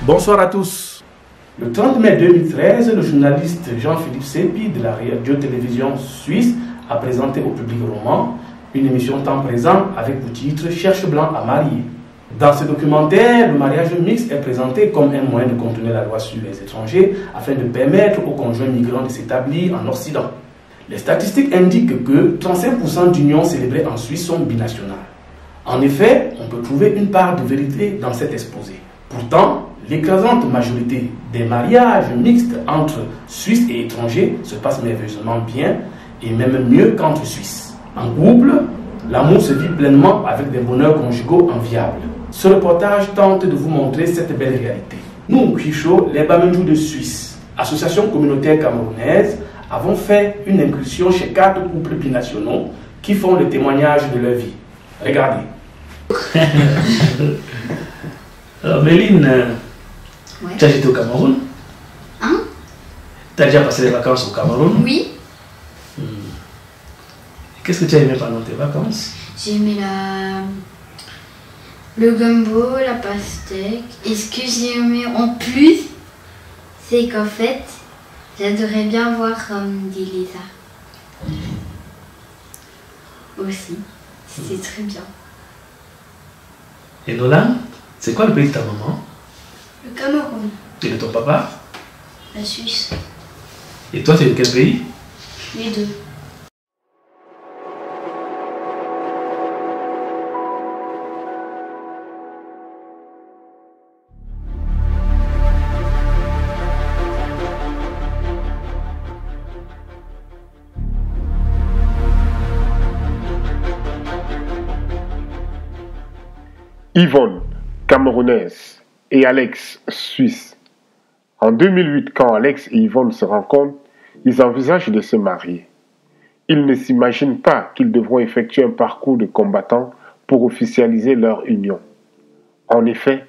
Bonsoir à tous. Le 30 mai 2013, le journaliste Jean-Philippe Sépi de la radio-télévision suisse a présenté au public roman une émission temps présent avec pour titre « Cherche blanc à marier ». Dans ce documentaire, le mariage mixte est présenté comme un moyen de contourner la loi sur les étrangers afin de permettre aux conjoints migrants de s'établir en Occident. Les statistiques indiquent que 35% d'unions célébrées en Suisse sont binationales. En effet, on peut trouver une part de vérité dans cet exposé. Pourtant, l'écrasante majorité des mariages mixtes entre Suisses et étrangers se passent merveilleusement bien et même mieux qu'entre Suisses. En couple, l'amour se vit pleinement avec des bonheurs conjugaux enviables. Ce reportage tente de vous montrer cette belle réalité. Nous, Kwisho, les Bamenjou de Suisse, association communautaire camerounaise, avons fait une incursion chez 4 couples binationaux qui font le témoignage de leur vie. Regardez. Alors Méline, Ouais. tu as été au Cameroun? Hein? Tu as déjà passé les vacances au Cameroun? Oui. Qu'est-ce que tu as aimé pendant tes vacances? J'ai aimé le gumbo, la pastèque. Et ce que j'ai aimé en plus, c'est qu'en fait, j'adorais bien voir des lézards. Aussi. C'était très bien. Et Nolan, c'est quoi le pays de ta maman? Le Cameroun, Et de ton papa? la Suisse, Et toi, tu es de quel pays? les deux. Yvonne, camerounaise, et Alex, suisse. En 2008, quand Alex et Yvonne se rencontrent, ils envisagent de se marier. Ils ne s'imaginent pas qu'ils devront effectuer un parcours de combattants pour officialiser leur union. En effet,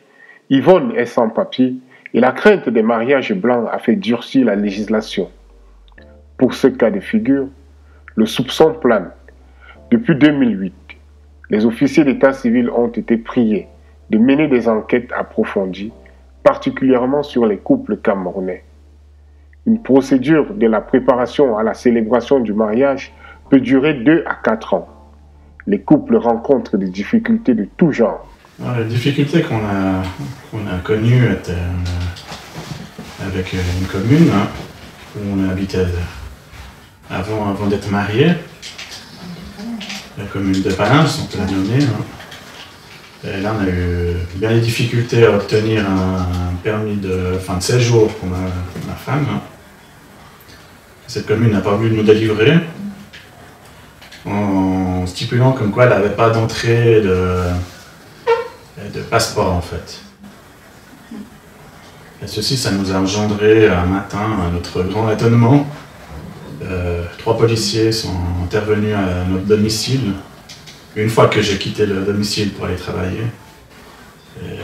Yvonne est sans papier et la crainte des mariages blancs a fait durcir la législation. Pour ce cas de figure, le soupçon plane. Depuis 2008, les officiers d'état civil ont été priés de mener des enquêtes approfondies, particulièrement sur les couples camerounais. Une procédure de la préparation à la célébration du mariage peut durer 2 à 4 ans. Les couples rencontrent des difficultés de tout genre. Les difficultés qu'on a connues étaient avec une commune où on habitait avant d'être mariés. La commune de Palin, on peut la nommer. Et là, on a eu bien des difficultés à obtenir un permis de fin de séjour pour ma femme. Cette commune n'a pas voulu nous délivrer, en stipulant comme quoi elle n'avait pas d'entrée de passeport en fait. Et ceci, ça nous a engendré un matin, à notre grand étonnement. 3 policiers sont intervenus à notre domicile, une fois que j'ai quitté le domicile pour aller travailler. Et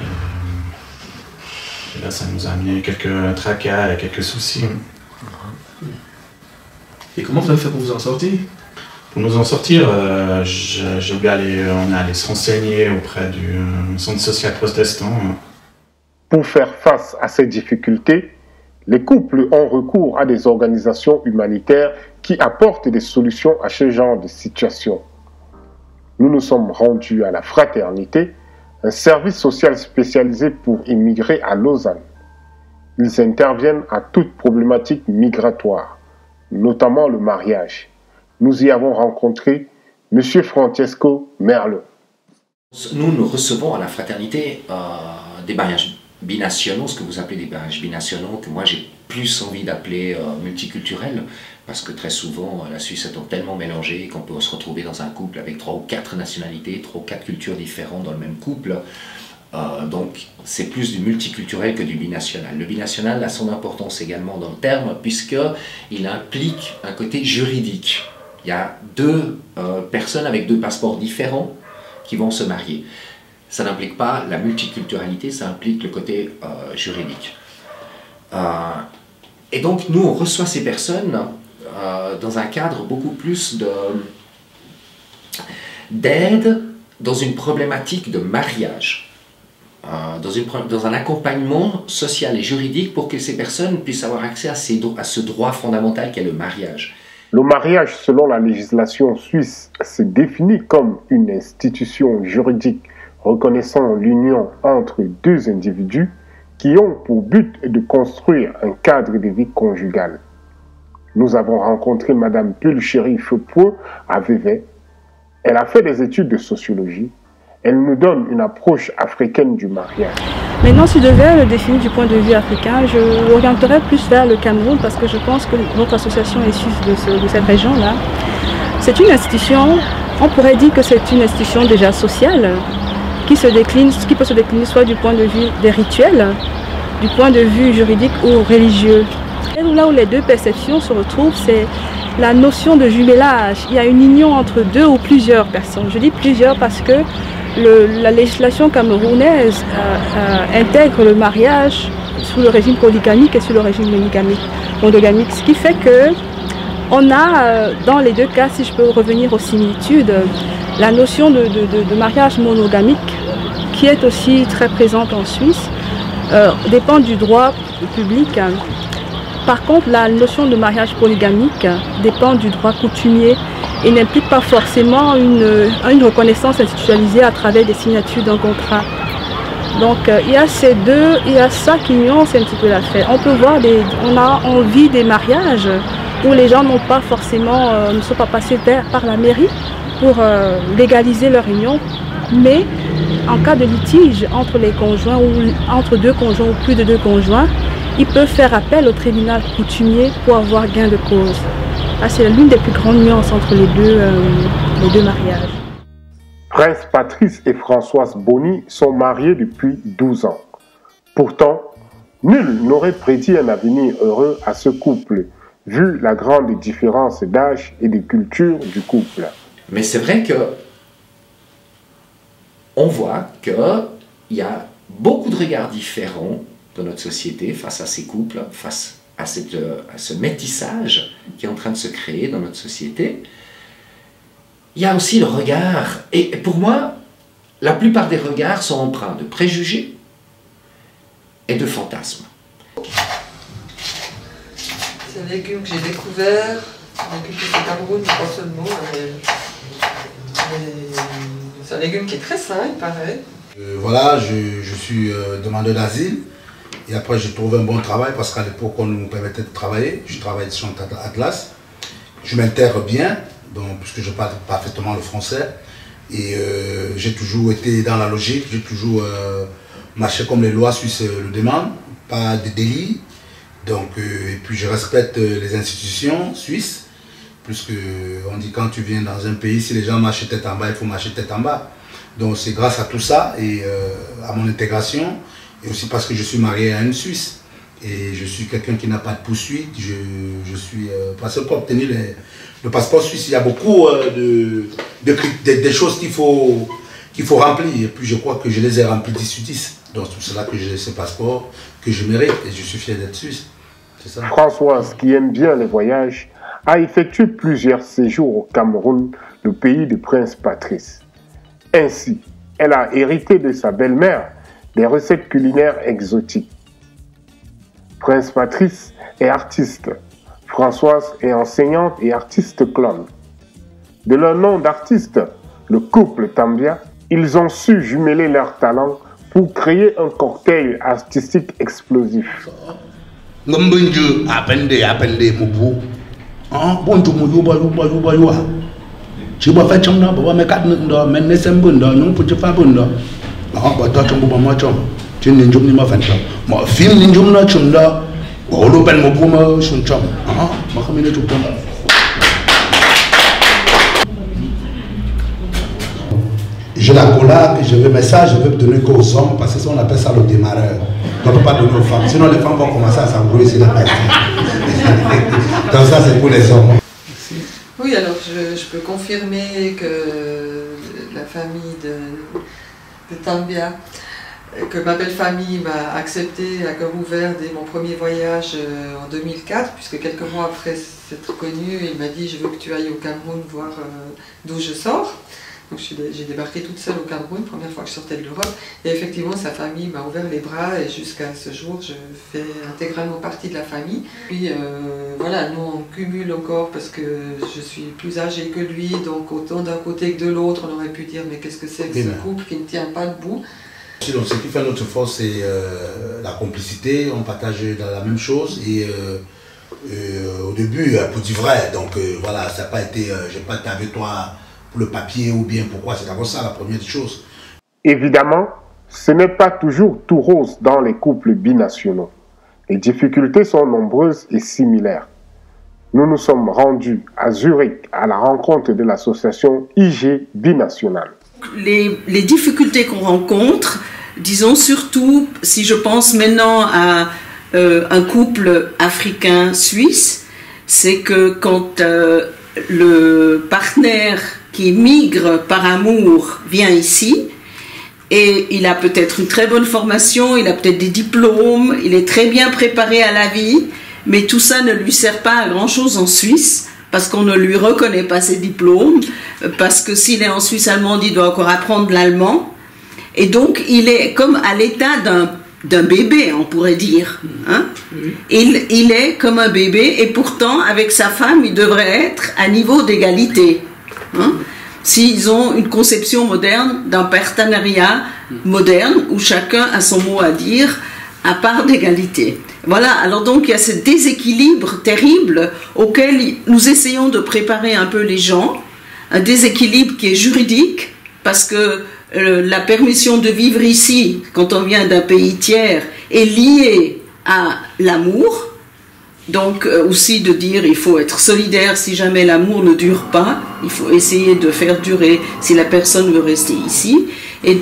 là, ça nous a amené quelques tracas et quelques soucis. Et comment vous avez fait pour vous en sortir? Pour nous en sortir, on est allé se renseigner auprès du centre social protestant. Pour faire face à ces difficultés, les couples ont recours à des organisations humanitaires qui apportent des solutions à ce genre de situation. Nous nous sommes rendus à la Fraternité, un service social spécialisé pour immigrés à Lausanne. Ils interviennent à toute problématique migratoire, notamment le mariage. Nous y avons rencontré M. Francesco Merlo. Nous recevons à la Fraternité des mariages binationaux, ce que vous appelez des mariages binationaux, que moi j'ai plus envie d'appeler multiculturels, parce que très souvent la Suisse étant tellement mélangée qu'on peut se retrouver dans un couple avec 3 ou 4 nationalités, 3 ou 4 cultures différentes dans le même couple. Donc c'est plus du multiculturel que du binational. Le binational a son importance également dans le terme, puisqu'il implique un côté juridique. Il y a 2 personnes avec 2 passeports différents qui vont se marier. Ça n'implique pas la multiculturalité, ça implique le côté juridique. Et donc nous, on reçoit ces personnes dans un cadre beaucoup plus d'aide dans une problématique de mariage. dans un accompagnement social et juridique pour que ces personnes puissent avoir accès à ce droit fondamental qu'est le mariage. Le mariage, selon la législation suisse, se définit comme une institution juridique reconnaissant l'union entre deux individus qui ont pour but de construire un cadre de vie conjugale. Nous avons rencontré Mme Pulchérie Fepoué à Vevey. Elle a fait des études de sociologie. Elle nous donne une approche africaine du mariage. Maintenant, si je devais le définir du point de vue africain, je l'orienterais plus vers le Cameroun parce que je pense que notre association est issue de cette région-là. C'est une institution, on pourrait dire que c'est une institution déjà sociale qui peut se décliner soit du point de vue des rituels, du point de vue juridique ou religieux. Et là où les deux perceptions se retrouvent, c'est la notion de jumelage. Il y a une union entre deux ou plusieurs personnes. Je dis plusieurs parce que la législation camerounaise intègre le mariage sous le régime polygamique et sous le régime monogamique, ce qui fait que on a dans les deux cas, si je peux revenir aux similitudes, la notion de mariage monogamique qui est aussi très présente en Suisse dépend du droit public. Par contre, la notion de mariage polygamique dépend du droit coutumier et n'implique pas forcément une reconnaissance institutionnalisée à travers des signatures d'un contrat. Donc il y a ces deux, il y a ça qui nuance un petit peu l'affaire. On peut voir on vit des mariages où les gens n'ont pas forcément, ne sont pas passés par la mairie pour légaliser leur union, mais en cas de litige entre les conjoints ou entre deux conjoints ou plus de deux conjoints, ils peuvent faire appel au tribunal coutumier pour avoir gain de cause. C'est l'une des plus grandes nuances entre les deux mariages. Prince Patrice et Françoise Boni sont mariés depuis 12 ans. Pourtant, nul n'aurait prédit un avenir heureux à ce couple, vu la grande différence d'âge et de culture du couple. Mais c'est vrai que on voit qu'il y a beaucoup de regards différents dans notre société face à ces couples, face à ce métissage qui est en train de se créer dans notre société. Il y a aussi le regard, et pour moi, la plupart des regards sont empreints de préjugés et de fantasmes. C'est un légume que j'ai découvert, un légume qui est au Cameroun, pas seulement. C'est un légume qui est très sain, il paraît. Voilà, je suis demandeur d'asile. Et après, j'ai trouvé un bon travail parce qu'à l'époque, on nous permettait de travailler. Je travaille sur Atlas. Je m'intègre bien, donc, puisque je parle parfaitement le français. Et j'ai toujours été dans la logique, j'ai toujours marché comme les lois suisses le demandent, pas de délit. Donc, et puis je respecte les institutions suisses, puisque on dit quand tu viens dans un pays, si les gens marchent tête en bas, il faut marcher tête en bas. Donc c'est grâce à tout ça et à mon intégration, et aussi parce que je suis marié à une Suisse. Et je suis quelqu'un qui n'a pas de poursuite, je suis parce que pour obtenir le passeport suisse, il y a beaucoup de choses qu'il faut remplir. Et puis je crois que je les ai remplies 10/10. Donc c'est pour cela que j'ai ce passeport que je mérite et je suis fier d'être suisse. Ça. Françoise, qui aime bien les voyages, a effectué plusieurs séjours au Cameroun, le pays du prince Patrice. Ainsi, elle a hérité de sa belle-mère des recettes culinaires exotiques. Prince Patrice est artiste. Françoise est enseignante et artiste clown. De leur nom d'artiste, le couple Tambia, ils ont su jumeler leurs talents pour créer un cocktail artistique explosif. Je la collab et je veux, mais ça je veux donner qu'aux hommes parce que ça on appelle ça le démarreur. On ne peut pas donner aux femmes, sinon les femmes vont commencer à s'embrouiller sur la piste. Donc ça c'est pour les hommes. Oui, alors je peux confirmer que la famille de Tambia, que ma belle famille m'a accepté à cœur ouvert dès mon premier voyage en 2004, puisque quelques mois après s'être connu, il m'a dit je veux que tu ailles au Cameroun voir d'où je sors. Donc j'ai débarqué toute seule au Cameroun, première fois que je sortais de l'Europe. Et effectivement, sa famille m'a ouvert les bras et jusqu'à ce jour, je fais intégralement partie de la famille. Puis voilà, nous on cumule encore parce que je suis plus âgée que lui, donc autant d'un côté que de l'autre, on aurait pu dire mais qu'est-ce que c'est que ce couple qui ne tient pas debout. Donc, ce qui fait notre force, c'est la complicité, on partage la même chose et au début, pour du vrai, donc voilà, ça n'a pas été, j'ai pas été avec toi pour le papier ou bien pourquoi, c'est d'abord ça la première chose. Évidemment, ce n'est pas toujours tout rose dans les couples binationaux. Les difficultés sont nombreuses et similaires. Nous nous sommes rendus à Zurich à la rencontre de l'association IG Binational. Les difficultés qu'on rencontre, disons surtout, si je pense maintenant à un couple africain-suisse, c'est que quand le partenaire qui migre par amour vient ici, et il a peut-être une très bonne formation, il a peut-être des diplômes, il est très bien préparé à la vie, mais tout ça ne lui sert pas à grand-chose en Suisse, parce qu'on ne lui reconnaît pas ses diplômes, parce que s'il est en Suisse allemande, il doit encore apprendre l'allemand, et donc il est comme à l'état d'un bébé, on pourrait dire. Hein? Il est comme un bébé, et pourtant, avec sa femme, il devrait être à niveau d'égalité. Hein? S'ils ont une conception moderne d'un partenariat moderne, où chacun a son mot à dire, à part d'égalité. Voilà, alors donc il y a ce déséquilibre terrible auquel nous essayons de préparer un peu les gens, un déséquilibre qui est juridique, parce que la permission de vivre ici, quand on vient d'un pays tiers, est liée à l'amour, donc aussi de dire il faut être solidaire si jamais l'amour ne dure pas, il faut essayer de faire durer si la personne veut rester ici. Et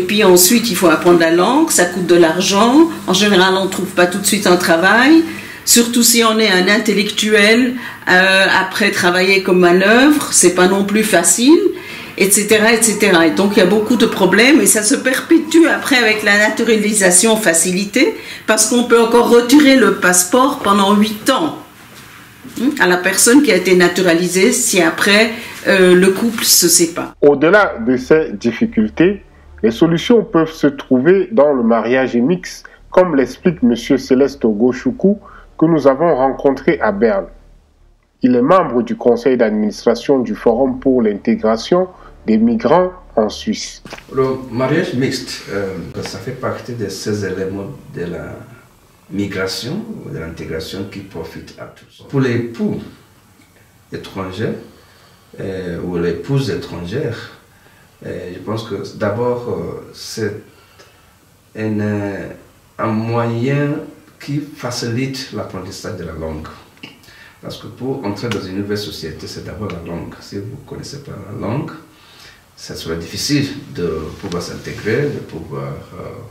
puis ensuite, il faut apprendre la langue, ça coûte de l'argent. En général, on ne trouve pas tout de suite un travail, surtout si on est un intellectuel. Après, travailler comme manœuvre, c'est pas non plus facile, etc., etc. Et donc, il y a beaucoup de problèmes et ça se perpétue après avec la naturalisation facilitée, parce qu'on peut encore retirer le passeport pendant 8 ans à la personne qui a été naturalisée si après le couple se sépare. Au-delà de ces difficultés, les solutions peuvent se trouver dans le mariage mixte, comme l'explique M. Céleste Ogoshuku, que nous avons rencontré à Berne. Il est membre du conseil d'administration du Forum pour l'intégration des migrants en Suisse. Le mariage mixte, ça fait partie de ces éléments de la migration, de l'intégration qui profitent à tous. Pour les époux étrangers ou les épouses étrangères, je pense que d'abord c'est un moyen qui facilite l'apprentissage de la langue. Parce que pour entrer dans une nouvelle société, c'est d'abord la langue. Si vous ne connaissez pas la langue, ça sera difficile de pouvoir s'intégrer, de pouvoir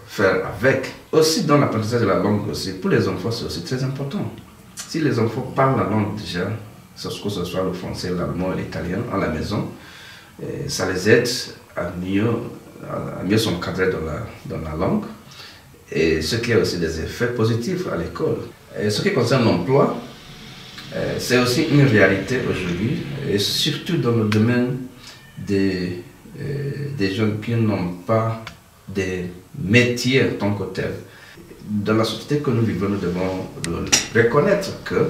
faire avec. Aussi dans l'apprentissage de la langue, aussi, pour les enfants, c'est aussi très important. Si les enfants parlent la langue déjà, que ce soit le français, l'allemand et l'italien à la maison, ça les aide à mieux s'encadrer dans la langue, et ce qui a aussi des effets positifs à l'école. Et ce qui concerne l'emploi, c'est aussi une réalité aujourd'hui, et surtout dans le domaine des jeunes qui n'ont pas de métier en tant que tel. Dans la société que nous vivons, nous devons reconnaître que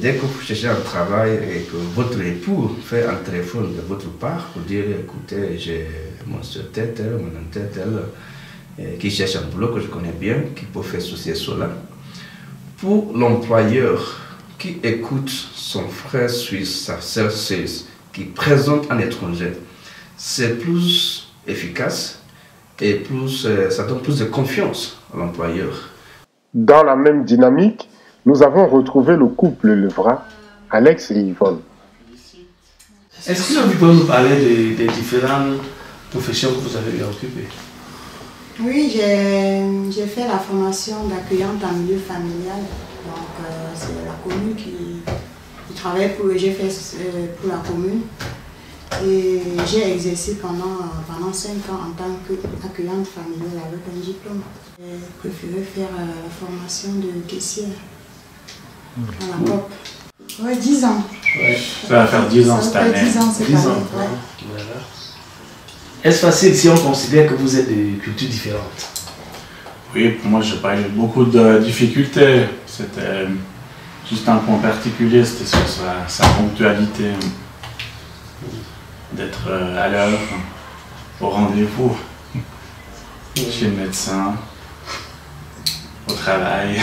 dès que vous cherchez un travail et que votre époux fait un téléphone de votre part pour dire écoutez, j'ai mon soeur tel, mon oncle tel, qui cherche un boulot que je connais bien, qui peut faire ceci et cela, pour l'employeur qui écoute son frère suisse, sa sœur suisse, qui présente un étranger, c'est plus efficace et ça donne plus de confiance à l'employeur. Dans la même dynamique, nous avons retrouvé le couple Levra, Alex et Yvonne. Est-ce que vous pouvez nous parler des différentes professions que vous avez occupées? Oui, j'ai fait la formation d'accueillante en milieu familial. Donc, c'est la commune qui travaille j'ai fait pour la commune. Et j'ai exercé pendant 5 ans en tant qu'accueillante familiale avec un diplôme. J'ai préféré faire la formation de caissière à la COP. Oui, 10 ans. Ouais. Ça va faire 10 ans cette Ça va année. faire 10 ans cette 10 ans. année, ouais. Voilà. Est-ce facile si on considère que vous êtes de cultures différentes? Oui, pour moi, j'ai pas eu beaucoup de difficultés. C'était juste un point particulier, c'était sur sa ponctualité. D'être à l'heure, au rendez-vous, chez le médecin, au travail.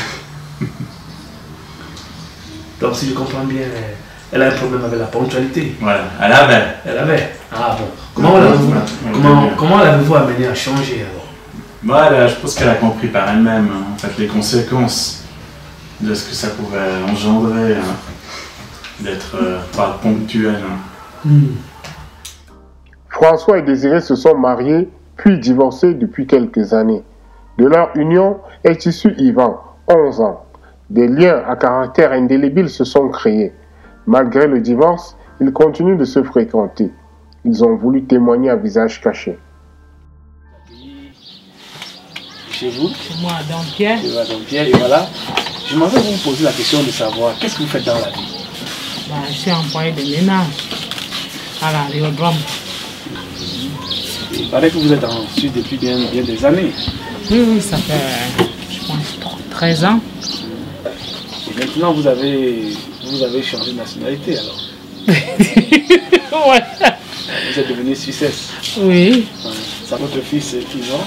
Donc si je comprends bien, elle a un problème avec la ponctualité. Voilà, elle avait. Elle avait. Ah bon. Comment l'avez-vous amené à changer alors? Voilà, je pense qu'elle a compris par elle-même, hein, en fait, les conséquences de ce que ça pouvait engendrer, hein, d'être pas ponctuel. Hein. François et Désiré se sont mariés puis divorcés depuis quelques années. De leur union est issu Yvan, 11 ans. Des liens à caractère indélébile se sont créés. Malgré le divorce, ils continuent de se fréquenter. Ils ont voulu témoigner à visage caché. Chez vous? Chez moi, à Dampierre. Et voilà. Je m'avais vous poser la question de savoir qu'est-ce que vous faites dans la vie? Je suis employé de ménage à l'aérodrome. Il paraît que vous êtes en Suisse depuis bien des années. Oui, ça fait, je pense, 13 ans. Et maintenant, vous avez changé de nationalité alors? Ouais. Vous êtes devenu Suissesse? Oui. C'est votre fils Yvan?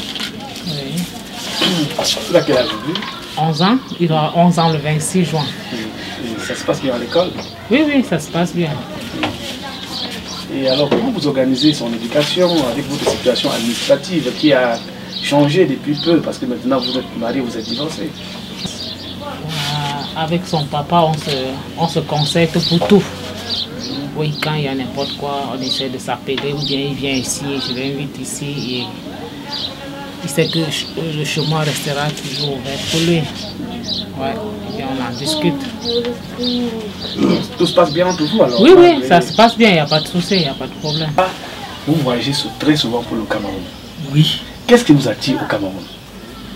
Oui. Il a quel âge? 11 ans. Il aura 11 ans le 26 juin. Et ça se passe bien à l'école? Oui, ça se passe bien. Et alors, comment vous organisez son éducation avec votre situation administrative qui a changé depuis peu? Parce que maintenant, vous êtes marié, vous êtes divorcé. Avec son papa, on se concerte pour tout. Oui, quand il y a n'importe quoi, on essaie de s'appeler, ou bien il vient ici, je l'invite ici. Et il sait que le chemin restera toujours ouvert pour lui. Ouais, et puis on en discute. Tout se passe bien entre vous alors? Oui, ça se passe bien, il n'y a pas de souci, il n'y a pas de problème. Vous voyagez très souvent pour le Cameroun. Oui. Qu'est-ce qui vous attire au Cameroun?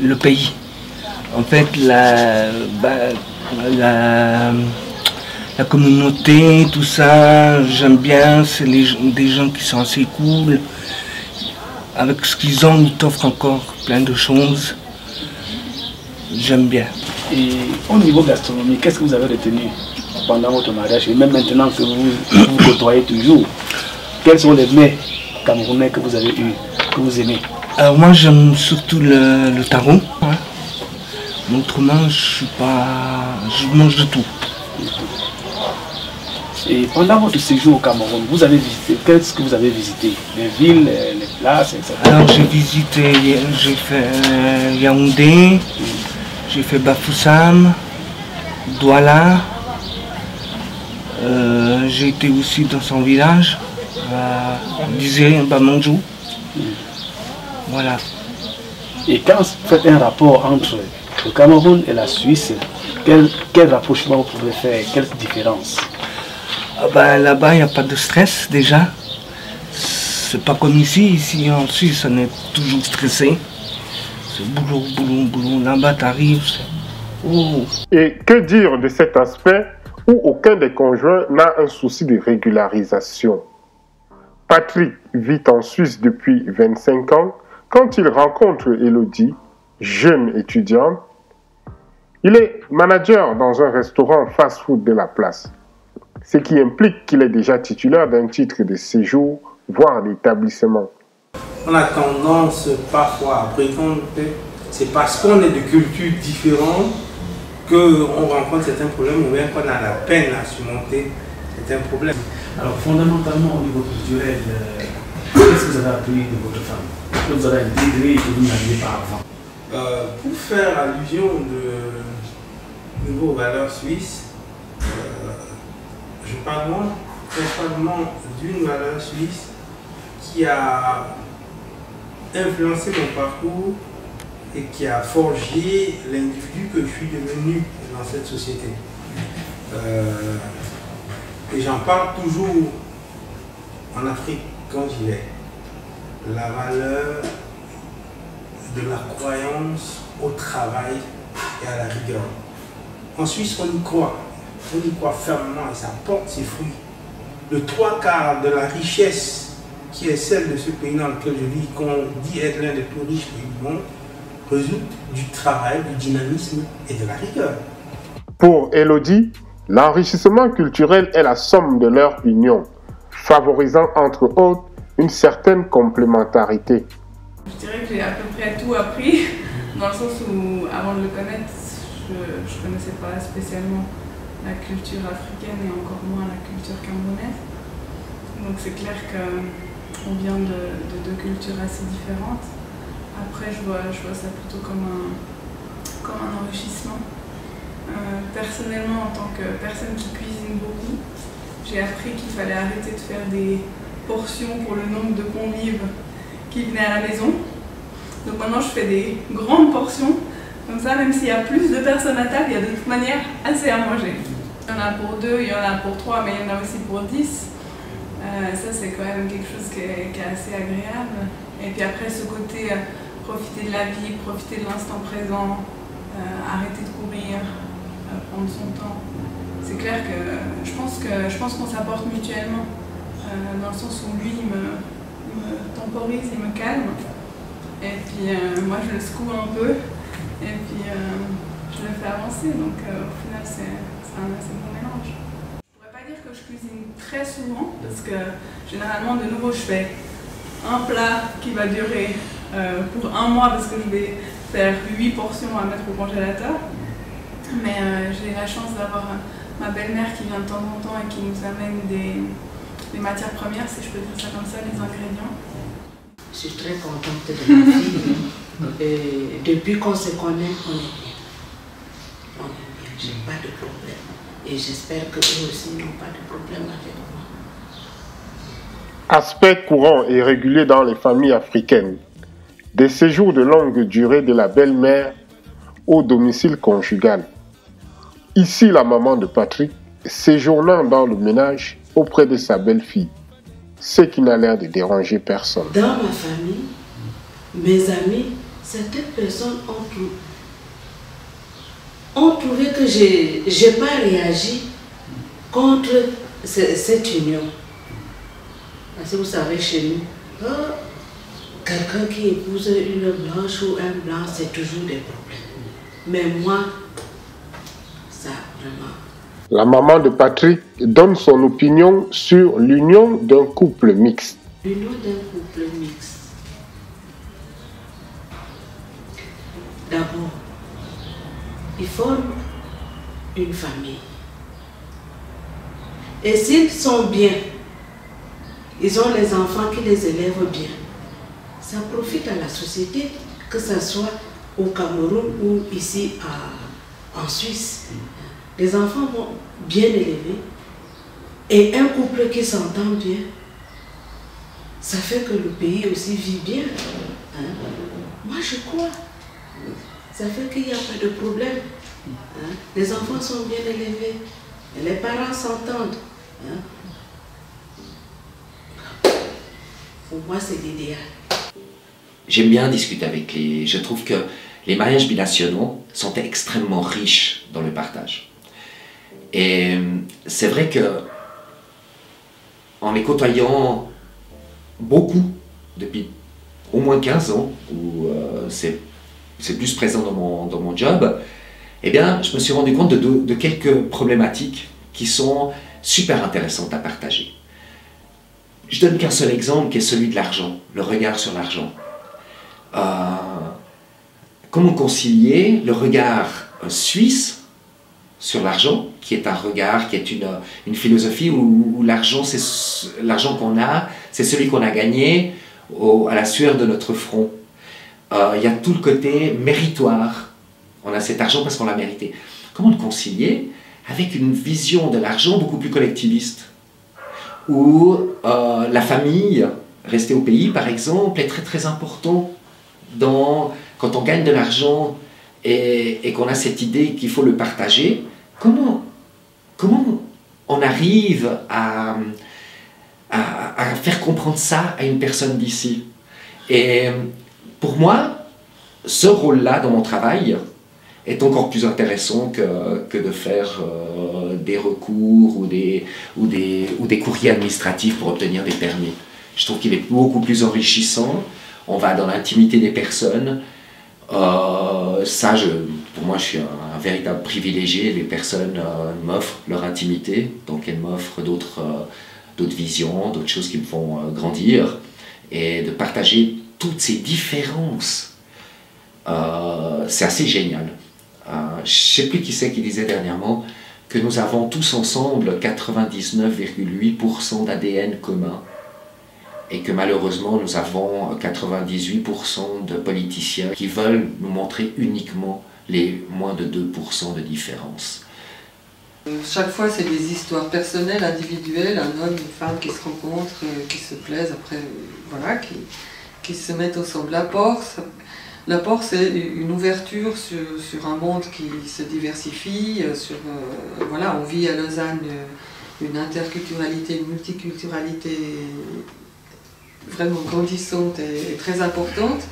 Le pays. En fait, la communauté, tout ça, j'aime bien. C'est des gens qui sont assez cool. Avec ce qu'ils ont, ils t'offrent encore plein de choses. J'aime bien. Et au niveau gastronomie, qu'est-ce que vous avez retenu pendant votre mariage et même maintenant que vous côtoyez toujours? Quels sont les mets camerounais que vous avez eus, que vous aimez? Alors moi j'aime surtout le taro. Hein. Autrement je mange de tout. Et pendant votre séjour au Cameroun, vous avez visité, qu'est-ce que vous avez visité? Les villes, les places, etc. Alors j'ai fait Yaoundé, j'ai fait Bafoussam, Douala, j'ai été aussi dans son village, à Bamandjou. Voilà. Et quand vous faites un rapport entre le Cameroun et la Suisse, quel rapprochement vous pouvez faire? Quelle différence? Là-bas, il n'y a pas de stress déjà. C'est pas comme ici. Ici en Suisse, on est toujours stressé. C'est boulot, boulot, boulot. Là-bas, t'arrives. Et que dire de cet aspect où aucun des conjoints n'a un souci de régularisation? Patrick vit en Suisse depuis 25 ans. Quand il rencontre Elodie, jeune étudiante, il est manager dans un restaurant fast-food de la place. Ce qui implique qu'il est déjà titulaire d'un titre de séjour, voire d'établissement. On a tendance parfois à prétendre que c'est parce qu'on est de cultures différentes qu'on rencontre certains problèmes ou bien qu'on a la peine à surmonter certains problèmes. Alors fondamentalement au niveau culturel, qu'est-ce que vous avez appris de votre femme? Qu'est-ce que vous avez intégré et que vous n'aviez pas avant? Pour faire allusion de vos valeurs suisses, je parle principalement d'une valeur suisse qui a influencé mon parcours et qui a forgé l'individu que je suis devenu dans cette société. Et j'en parle toujours en Afrique quand j'y vais. La valeur de la croyance au travail et à la rigueur. En Suisse, on y croit. on y croit fermement et ça porte ses fruits. Le 3/4 de la richesse qui est celle de ce pays dans lequel je vis, qu'on dit être l'un des plus riches pays du monde, résulte du travail, du dynamisme et de la rigueur. Pour Elodie, l'enrichissement culturel est la somme de leur union, favorisant entre autres une certaine complémentarité. Je dirais que j'ai à peu près tout appris, dans le sens où avant de le connaître, je ne connaissais pas spécialement la culture africaine et encore moins la culture camerounaise. Donc c'est clair qu'on vient de deux cultures assez différentes. Après, je vois ça plutôt comme un enrichissement. Personnellement, en tant que personne qui cuisine beaucoup, j'ai appris qu'il fallait arrêter de faire des portions pour le nombre de convives qui venaient à la maison. Donc maintenant, je fais des grandes portions. Comme ça, même s'il y a plus de personnes à table, il y a de toute manière assez à manger. Il y en a pour 2, il y en a pour 3, mais il y en a aussi pour 10. Ça, c'est quand même quelque chose qui est assez agréable. Et puis après, ce côté profiter de la vie, profiter de l'instant présent, arrêter de courir, prendre son temps. C'est clair que je pense qu'on s'apporte mutuellement, dans le sens où lui, il me temporise, il me calme. Et puis moi, je le secoue un peu. Et puis je le fais avancer. Donc au final, c'est un assez bon mélange. Je pourrais pas dire que je cuisine très souvent, parce que généralement, de nouveau, je fais un plat qui va durer pour 1 mois, parce que je vais faire 8 portions à mettre au congélateur. Mais j'ai la chance d'avoir ma belle-mère qui vient de temps en temps et qui nous amène des matières premières, si je peux dire ça comme ça, les ingrédients. Je suis très contente de ma fille. Et depuis qu'on se connaît, on est bien. On est bien, j'ai pas de problème. Et j'espère que eux aussi n'ont pas de problème avec moi. Aspect courant et régulier dans les familles africaines. Des séjours de longue durée de la belle-mère au domicile conjugal. Ici, la maman de Patrick séjournant dans le ménage auprès de sa belle-fille, ce qui n'a l'air de déranger personne. Dans ma famille, mes amis, certaines personnes ont trouvé que je n'ai pas réagi contre cette union. Parce que vous savez, chez nous, quelqu'un qui épouse une blanche ou un blanc, c'est toujours des problèmes. Mais moi, ça vraiment... La maman de Patrick donne son opinion sur l'union d'un couple mixte. L'union d'un couple mixte. D'abord, ils forment une famille. Et s'ils sont bien, ils ont les enfants qui les élèvent bien, ça profite à la société, que ce soit au Cameroun ou ici en Suisse. Les enfants vont bien élevés et un couple qui s'entend bien, ça fait que le pays aussi vit bien. Hein? Moi je crois. Ça fait qu'il n'y a pas de problème. Hein? Les enfants sont bien élevés. Et les parents s'entendent. Hein? Pour moi, c'est l'idéal. J'aime bien discuter avec les... Je trouve que les mariages binationaux sont extrêmement riches dans le partage. Et c'est vrai que en les côtoyant beaucoup depuis au moins 15 ans, où c'est plus présent dans mon job, eh bien, je me suis rendu compte de quelques problématiques qui sont super intéressantes à partager. Je donne qu'un seul exemple, qui est celui de l'argent, le regard sur l'argent. Comment concilier le regard suisse sur l'argent, qui est un regard, qui est une philosophie où l'argent qu'on a, c'est celui qu'on a gagné à la sueur de notre front. Il y a tout le côté méritoire. On a cet argent parce qu'on l'a mérité. Comment le concilier avec une vision de l'argent beaucoup plus collectiviste, où la famille, rester au pays par exemple, est très très important quand on gagne de l'argent et qu'on a cette idée qu'il faut le partager. Comment on arrive à faire comprendre ça à une personne d'ici? Et pour moi, ce rôle-là dans mon travail est encore plus intéressant que de faire des recours ou des courriers administratifs pour obtenir des permis. Je trouve qu'il est beaucoup plus enrichissant, on va dans l'intimité des personnes. Pour moi, je suis un véritable privilégié. Les personnes m'offrent leur intimité, donc elles m'offrent d'autres visions, d'autres choses qui me font grandir. Et de partager toutes ces différences, c'est assez génial. Je ne sais plus qui c'est qui disait dernièrement que nous avons tous ensemble 99,8% d'ADN commun. Et que malheureusement, nous avons 98% de politiciens qui veulent nous montrer uniquement les moins de 2% de différence. Chaque fois, c'est des histoires personnelles, individuelles, un homme, une femme qui se rencontrent, qui se plaisent, après, voilà, qui se mettent ensemble. L'apport, c'est une ouverture sur un monde qui se diversifie, voilà, on vit à Lausanne une interculturalité, une multiculturalité vraiment grandissante et très importante.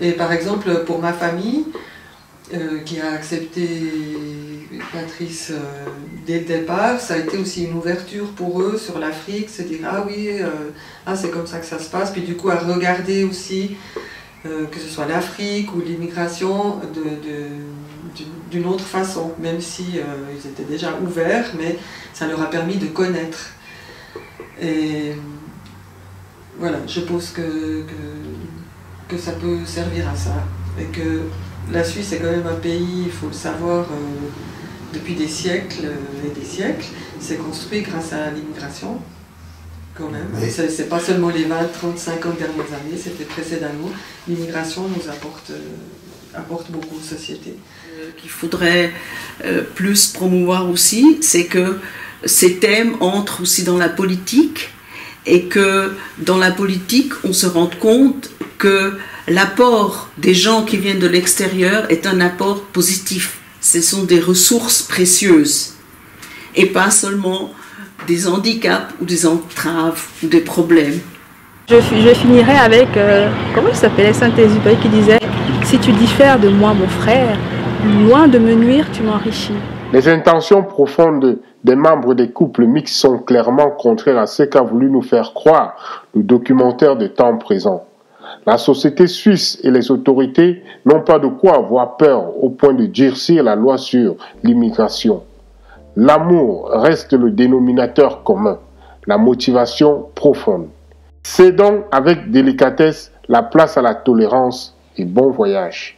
Et par exemple, pour ma famille, qui a accepté Patrice dès le départ, ça a été aussi une ouverture pour eux sur l'Afrique, se dire ah oui, c'est comme ça que ça se passe, puis du coup à regarder aussi que ce soit l'Afrique ou l'immigration d'une autre façon, même si ils étaient déjà ouverts, mais ça leur a permis de connaître. Et voilà, je pense que ça peut servir à ça. Et que la Suisse est quand même un pays, il faut le savoir, depuis des siècles et des siècles, c'est construit grâce à l'immigration, quand même. Oui. C'est pas seulement les 20, 30, 50 dernières années, c'était précédemment. L'immigration nous apporte beaucoup aux sociétés. Qu'il faudrait plus promouvoir aussi, c'est que ces thèmes entrent aussi dans la politique, et que dans la politique, on se rende compte que l'apport des gens qui viennent de l'extérieur est un apport positif. Ce sont des ressources précieuses et pas seulement des handicaps ou des entraves ou des problèmes. Je finirai avec, comment il s'appelait, Saint-Exupéry qui disait « Si tu diffères de moi, mon frère, loin de me nuire, tu m'enrichis ». Les intentions profondes des membres des couples mixtes sont clairement contraires à ce qu'a voulu nous faire croire le documentaire de temps présent. La société suisse et les autorités n'ont pas de quoi avoir peur au point de durcir la loi sur l'immigration. L'amour reste le dénominateur commun, la motivation profonde. Cédons avec délicatesse la place à la tolérance et bon voyage.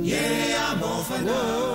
Yeah, I'm off and down.